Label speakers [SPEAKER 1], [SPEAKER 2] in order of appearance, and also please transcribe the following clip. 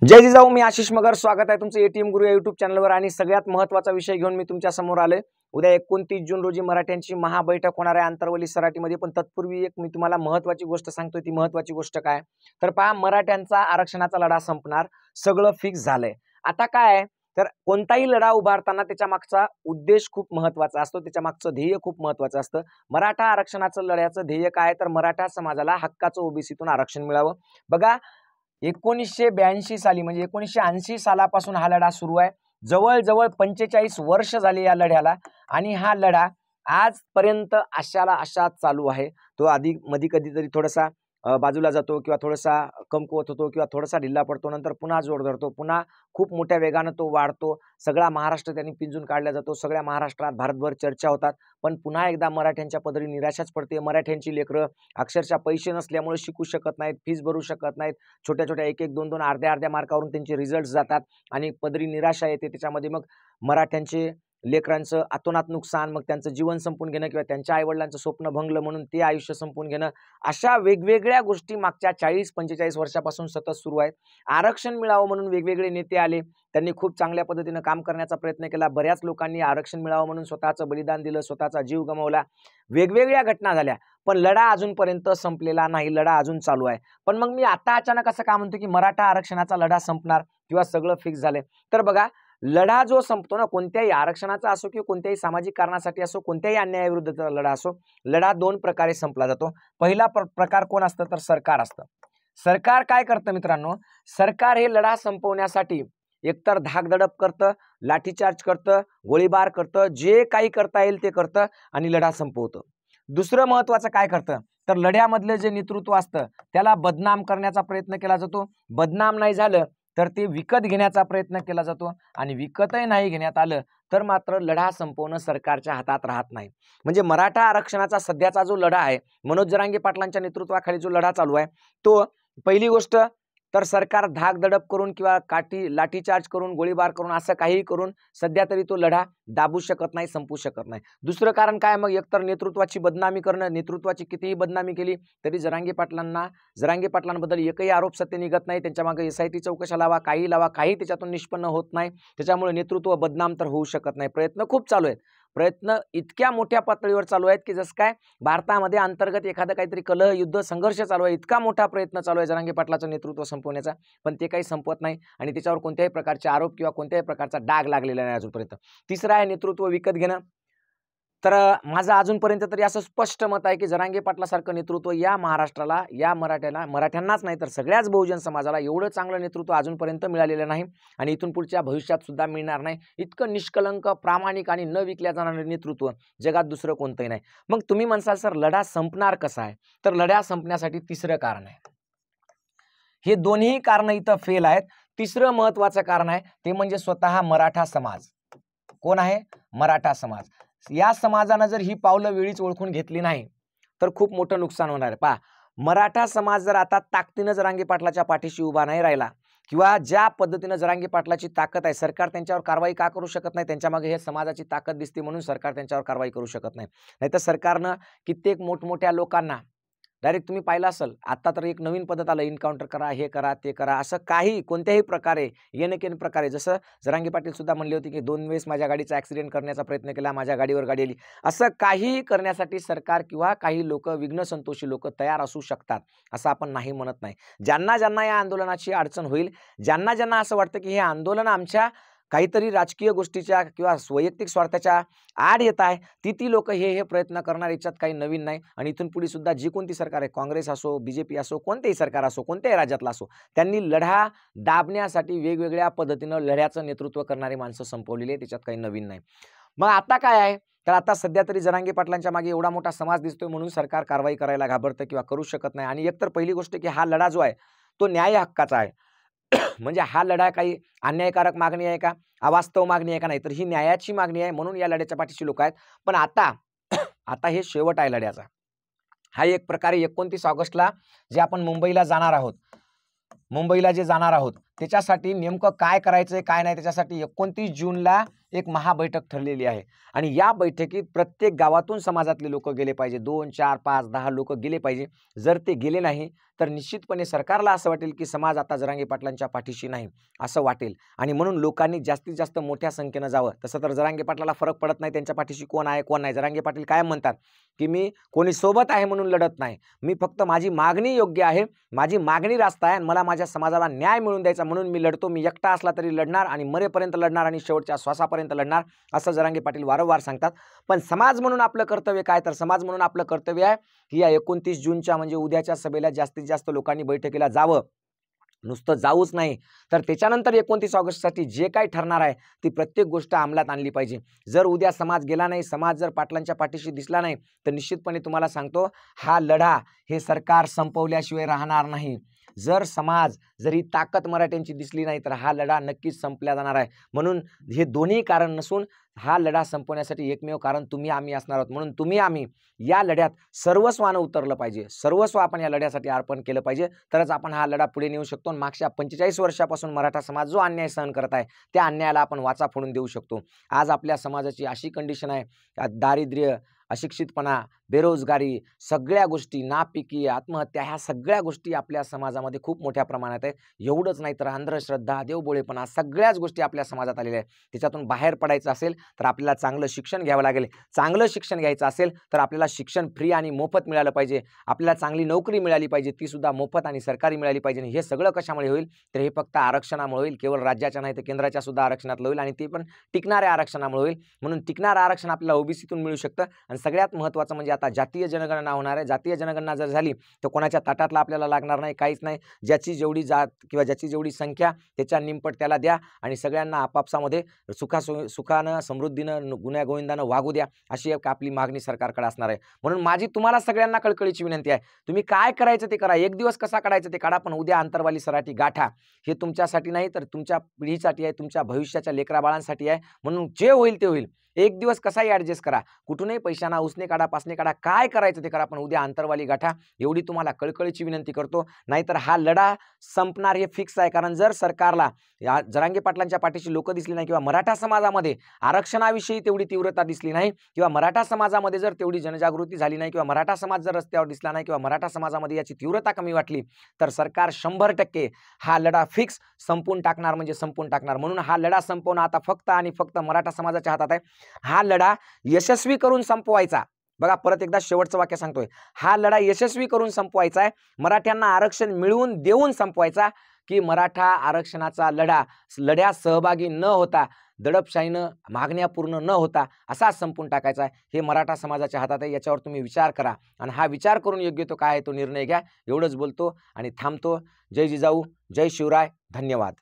[SPEAKER 1] जय जिजाऊ, मी आशिष मगर. स्वागत आहे तुमचं एटीएम गुरु या युट्यूब चॅनलवर. आणि सगळ्यात महत्त्वाचा विषय घेऊन मी तुमच्या समोर आलोय. उद्या 29 जून रोजी मराठ्यांची महाबैठक होणार आहे आंतरवली सराटीमध्ये. पण तत्पूर्वी एक मी तुम्हाला महत्त्वाची गोष्ट सांगतोय. ती महत्त्वाची गोष्ट काय तर पहा, मराठ्यांचा आरक्षणाचा लढा संपणार, सगळं फिक्स झालंय. आता काय आहे तर कोणताही लढा उभारताना त्याच्या मागचा उद्देश खूप महत्त्वाचा असतो, त्याच्या मागचं ध्येय खूप महत्त्वाचं असतं. मराठा आरक्षणाचं लढ्याचं ध्येय काय तर मराठा समाजाला हक्काचं ओबीसीतून आरक्षण मिळावं. बघा, 1982 साली म्हणजे 1980 सालापासून हा लढा सुरू आहे. जवळजवळ 45 वर्ष झाली या लढ्याला. आणि हा लढा आजपर्यंत अशाच चालू आहे. तो आधी मध्ये कधीतरी थोडासा बाजूला जातो किंवा थोडासा कमकुवत होतो किंवा थोडासा ढिल्ला पडतो, नंतर पुन्हा जोर धरतो, पुन्हा खूप मोठ्या वेगानं तो वाढतो. सगळा महाराष्ट्र त्यांनी पिंजून काढला जातो. सगळ्या महाराष्ट्रात भारतभर चर्चा होतात. पण पुन्हा एकदा मराठ्यांच्या पदरी निराशाच पडते. मराठ्यांची लेकरं अक्षरशः पैसे नसल्यामुळे शिकू शकत नाहीत, फीस भरू शकत नाहीत. छोट्या छोट्या 1-1, 2-2, अर्ध्या मार्कावरून त्यांचे रिझल्ट जातात आणि पदरी निराशा येते. त्याच्यामध्ये मग मराठ्यांचे लेकरांचं अतोनात नुकसान, मग त्यांचं जीवन संपून घेणं किंवा त्यांच्या आईवडिलांचं स्वप्न भंगलं म्हणून ते आयुष्य संपून घेणं, अशा वेगवेगळ्या गोष्टी मागच्या 40-45 वर्षापासून सतत सुरू आहेत. आरक्षण मिळावं म्हणून वेगवेगळे नेते आले, त्यांनी खूप चांगल्या पद्धतीनं काम करण्याचा प्रयत्न केला. बऱ्याच लोकांनी आरक्षण मिळावं म्हणून स्वतःचं बलिदान दिलं, स्वतःचा जीव गमावला, वेगवेगळ्या घटना झाल्या. पण लढा अजूनपर्यंत संपलेला नाही, लढा अजून चालू आहे. पण मग मी आता अचानक असं का म्हणतो की मराठा आरक्षणाचा लढा संपणार किंवा सगळं फिक्स झालंय? तर बघा, लढा जो संपतो ना, कोणत्याही आरक्षणाचा असो किंवा कोणत्याही सामाजिक कारणासाठी असो, कोणत्याही अन्यायाविरुद्धचा लढा असो, लढा 2 प्रकारे संपला जातो. पहिला प्रकार कोण असतं तर सरकार असतं. सरकार काय करतं मित्रांनो, सरकार हे लढा संपवण्यासाठी एकतर धाकधडक करतं, लाठीचार्ज करतं, गोळीबार करतं, जे काही करता येईल ते करतं आणि लढा संपवतं. दुसरं महत्त्वाचं काय करतं तर लढ्यामधलं जे नेतृत्व असतं त्याला बदनाम करण्याचा प्रयत्न केला जातो. बदनाम नाही झालं तर ते विकत घेण्याचा प्रयत्न केला जातो, आणि विकतही नाही घेण्यात आलं तर मात्र लढा संपवणं सरकारच्या हातात राहत नाही. म्हणजे मराठा आरक्षणाचा सध्याचा जो लढा आहे, मनोज जरांगे पाटलांच्या नेतृत्वाखाली जो लढा चालू आहे, तो पहिली गोष्ट तर सरकार धाकधडक करून किंवा लाठीचार्ज करून, गोळीबार करून, असं काही करून सध्या तरी तो लढा दाबू शकत नाही, संपू शकत नाही. दुसरं कारण काय मग, एकतर नेतृत्वाची बदनामी करणं. नेतृत्वाची कितीही बदनामी केली तरी जरांगे पाटलांबद्दल एकही आरोप सत्य निघत नाही. त्यांच्या मागे SIT चौकशा लावा, काही त्याच्यातून निष्पन्न होत नाही. त्याच्यामुळे नेतृत्व बदनाम तर होऊ शकत नाही. प्रयत्न खूप चालू आहेत. प्रयत्न इतक्या मोठ्या पातळीवर चालू आहेत की जसं काय भारतामध्ये अंतर्गत एखादं काहीतरी कलह, युद्ध, संघर्ष चालू आहे. इतका मोठा प्रयत्न चालू आहे जरांगे पाटलाचं नेतृत्व संपवण्याचा, पण ते काही संपत नाही आणि त्याच्यावर कोणत्याही प्रकारचे आरोप किंवा कोणत्याही प्रकारचा डाग लागलेला नाही अजूनपर्यंत. तिसरं आहे नेतृत्व विकत घेणं. तर माझं अजूनपर्यंत तरी असं स्पष्ट मत आहे की जरांगे पाटलासारखं नेतृत्व या महाराष्ट्राला, या मराठ्यांनाच नाही तर सगळ्याच बहुजन समाजाला एवढं चांगलं नेतृत्व अजूनपर्यंत मिळालेलं नाही आणि इथून पुढच्या भविष्यात सुद्धा मिळणार नाही. इतकं निष्कलंक, प्रामाणिक आणि न विकल्या जाणारं नेतृत्व जगात दुसरं कोणतंही नाही. मग तुम्ही म्हणसाल सर लढा संपणार कसा आहे? तर लढा संपण्यासाठी तिसरं कारण आहे. हे दोन्ही कारण इथं फेल आहेत. तिसरं महत्त्वाचं कारण आहे ते म्हणजे स्वतः मराठा समाज. कोण आहे? मराठा समाज. या समाजानं जर ही पावलं वेळीच ओळखून घेतली नाही तर खूप मोठं नुकसान होणार आहे. पहा, मराठा समाज जर आता ताकदीनं जरांगे पाटलाच्या पाठीशी उभा नाही राहिला किंवा ज्या पद्धतीनं जरांगे पाटलाची ताकद आहे, सरकार त्यांच्यावर कारवाई का करू शकत नाही? त्यांच्या मागे हे समाजाची ताकद दिसते म्हणून सरकार त्यांच्यावर कारवाई करू शकत नाही. नाहीतर सरकारनं कित्येक मोठमोठ्या लोकांना डायरेक्ट, तुम्ही पाहिलं असेल आता तर एक नवीन पद्धत आलं, इन्काउंटर करा, हे करा, ते करा, असं काही कोणत्याही प्रकारे येणकेन प्रकारे. जसं जरांगे पाटील सुद्धा म्हणले होते की 2 वेळेस माझ्या गाडीचा ॲक्सिडेंट करण्याचा प्रयत्न केला, माझ्या गाडीवर गाडी आली. असं काही करण्यासाठी सरकार किंवा काही लोक, विघ्नसंतोषी लोक तयार असू शकतात, असं आपण नाही म्हणत नाही. ज्यांना या आंदोलनाची अडचण होईल, ज्यांना असं वाटतं की हे आंदोलन आमच्या काहीतरी राजकीय गोष्टीच्या किंवा वैयक्तिक स्वार्थाच्या आड येत आहे, ती लोक हे प्रयत्न करणार, याच्यात काही नवीन नाही. आणि इथून पुढे सुद्धा जी कोणती सरकार आहे, काँग्रेस असो, BJP असो, कोणतेही सरकार असो, कोणत्याही राज्यातला असो, त्यांनी लढा दाबण्यासाठी वेगवेगळ्या पद्धतीनं लढ्याचं नेतृत्व करणारी माणसं संपवलेली आहे. त्याच्यात काही नवीन नाही. मग आता काय आहे तर आता सध्या तरी जरांगे पाटलांच्या मागे एवढा मोठा समाज दिसतोय म्हणून सरकार कारवाई करायला घाबरतं किंवा करू शकत नाही. आणि एकतर पहिली गोष्ट की हा लढा जो आहे तो न्याय हक्काचा आहे. म्हणजे हा लढा काही अन्यायकारक मागणी आहे का, अवास्तव मागणी आहे का? नाही, तर ही न्यायाची मागणी आहे म्हणून या लढ्याच्या पाठीशी लोक आहेत. पण आता हे शेवट आहे लढ्याचा. हा एक प्रकारे 29 ऑगस्टला जे आपण मुंबईला जाणार आहोत त्याच्यासाठी नेमकं काय करायचंय काय नाही, त्याच्यासाठी 29 जूनला एक महाबैठक ठरलेली आहे आणि या बैठकीत प्रत्येक गावातून समाजातले लोक गेले पाहिजे. 2, 4, 5, 10 लोक गेले पाहिजे. जर ते गेले नाही तर निश्चितपणे सरकारला असं वाटेल की समाज आता जरांगे पाटलांच्या पाठीशी नाही असं वाटेल आणि म्हणून लोकांनी जास्तीत जास्त मोठ्या संख्येनं जावं. तसं तर जरांगे पाटलाला फरक पडत नाही त्यांच्या पाठीशी कोण आहे कोण नाही. जरांगे पाटील कायम म्हणतात की मी कोणी सोबत आहे म्हणून लढत नाही, मी फक्त माझी मागणी योग्य आहे, माझी मागणी रास्त आहे आणि मला माझ्या समाजाला न्याय मिळवून द्यायचा म्हणून मी लढतो. मी एकटा असला तरी लढणार आणि मरेपर्यंत लढणार आणि शेवटच्या श्वासापर्यंत लढणार असं जरांगे पाटील वारंवार सांगतात. पण समाज म्हणून आपलं कर्तव्य काय, तर समाज म्हणून आपलं कर्तव्य आहे की या 29 जूनच्या म्हणजे उद्याच्या सभेला जास्तीत जास्त लोकांनी बैठकीला जावं. नुसतं जाऊच नाही तर त्याच्यानंतर 29 ऑगस्टसाठी जे काही ठरणार आहे ती प्रत्येक गोष्ट अंमलात आणली पाहिजे. जर उद्या समाज गेला नाही, समाज जर पाटलांच्या पाठीशी दिसला नाही तर निश्चितपणे तुम्हाला सांगतो हा लढा हे सरकार संपवल्याशिवाय राहणार नाही. जर समाज जरी ताकद मराठ्यांची दिसली नाही तर हा लढा नक्कीच संपला जाणार आहे. म्हणून हे दोन्ही कारण नसून हा लढा संपवण्यासाठी एकमेव कारण तुम्ही आम्ही असणार आहोत. म्हणून तुम्ही आम्ही या लढ्यात सर्वस्वानं उतरलं पाहिजे, सर्वस्व आपण या लढ्यासाठी अर्पण केलं पाहिजे, तरच आपण हा लढा पुढे नेऊ शकतो. मागच्या 45 वर्षापासून मराठा समाज जो अन्याय सहन करत आहे त्या अन्यायाला आपण वाचा फोडून देऊ शकतो. आज आपल्या समाजाची अशी कंडिशन आहे, दारिद्र्य, अशिक्षितपणा, बेरोजगारी, सगळ्या गोष्टी, नापिकी, आत्महत्या, ह्या सगळ्या गोष्टी आपल्या समाजामध्ये खूप मोठ्या प्रमाणात आहे. एवढंच नाही तर अंधश्रद्धा, देवभोळेपणा, सगळ्याच गोष्टी आपल्या समाजात आलेल्या आहेत. त्याच्यातून बाहेर पडायचं असेल तर आपल्याला चांगलं शिक्षण घ्यावं लागेल. चांगलं शिक्षण घ्यायचं असेल तर आपल्याला शिक्षण फ्री आणि मोफत मिळालं पाहिजे. आपल्याला चांगली नोकरी मिळाली पाहिजे, ती सुद्धा मोफत आणि सरकारी मिळाली पाहिजे. हे सगळं कशामुळे होईल तर हे फक्त आरक्षणामुळे होईल. केवळ राज्याच्या नाही तर केंद्राच्या सुद्धा आरक्षणातलं होईल आणि ते पण टिकणाऱ्या आरक्षणामुळे होईल. म्हणून टिकणारं आरक्षण आपल्याला ओबीसीतून मिळू शकतं. आणि सगळ्यात महत्त्वाचं म्हणजे आता जातीय जनगणना होणार आहे. जातीय जनगणना जर झाली तर कोणाच्या ताटातला आपल्याला लागणार नाही, काहीच नाही. ज्याची जेवढी जात किंवा ज्याची जेवढी संख्या त्याच्या निमपट त्याला द्या आणि सगळ्यांना आपापसामध्ये सुखानं, समृद्धीनं, गुण्यागोविंदानं वागू द्या, अशी एक आपली मागणी सरकारकडे असणार आहे. म्हणून माझी तुम्हाला सगळ्यांना कळकळीची विनंती आहे, तुम्ही काय करायचं ते करा. एक दिवस कसा काढायचं ते काढा, पण उद्या अंतरवाली सराठी गाठा. हे तुमच्यासाठी नाही तर तुमच्या पिढीसाठी आहे, तुमच्या भविष्याच्या लेकराबाळांसाठी आहे. म्हणून जे होईल ते होईल. एक दिवस कसाही ॲडजस्ट करा, कुठूनही पैशाना उसने काढा, पासने काढा, काय करायचं ते करा, पण उद्या अंतरवाली गाठा, एवढी तुम्हाला कळकळीची विनंती करतो. नाहीतर हा लढा संपणार हे फिक्स आहे. कारण जर सरकारला या जरांगे पाटलांच्या पाठीशी लोक दिसली नाही किंवा मराठा समाजामध्ये आरक्षणाविषयी तेवढी तीव्रता दिसली नाही किंवा मराठा समाजामध्ये जर तेवढी जनजागृती झाली नाही किंवा मराठा समाज जर रस्त्यावर दिसला नाही किंवा मराठा समाजामध्ये याची तीव्रता कमी वाटली तर सरकार 100% हा लढा फिक्स संपून टाकणार म्हणजे संपून टाकणार. म्हणून हा लढा संपवणं आता फक्त आणि फक्त मराठा समाजाच्या हातात आहे. हा लढा यशस्वी करून संपवायचा. बघा, परत एकदा शेवटचं वाक्य सांगतोय, हा लढा यशस्वी करून संपवायचा आहे. मराठ्यांना आरक्षण मिळवून देऊन संपवायचा की मराठा आरक्षणाचा लढ्यात सहभागी न होता, दडपशाहीनं मागण्या पूर्ण न होता असा संपून टाकायचा आहे. हे मराठा समाजाच्या हातात आहे. याच्यावर तुम्ही विचार करा आणि हा विचार करून योग्य तो काय आहे तो निर्णय घ्या. एवढंच बोलतो आणि थांबतो. जय जिजाऊ, जय शिवराय, धन्यवाद.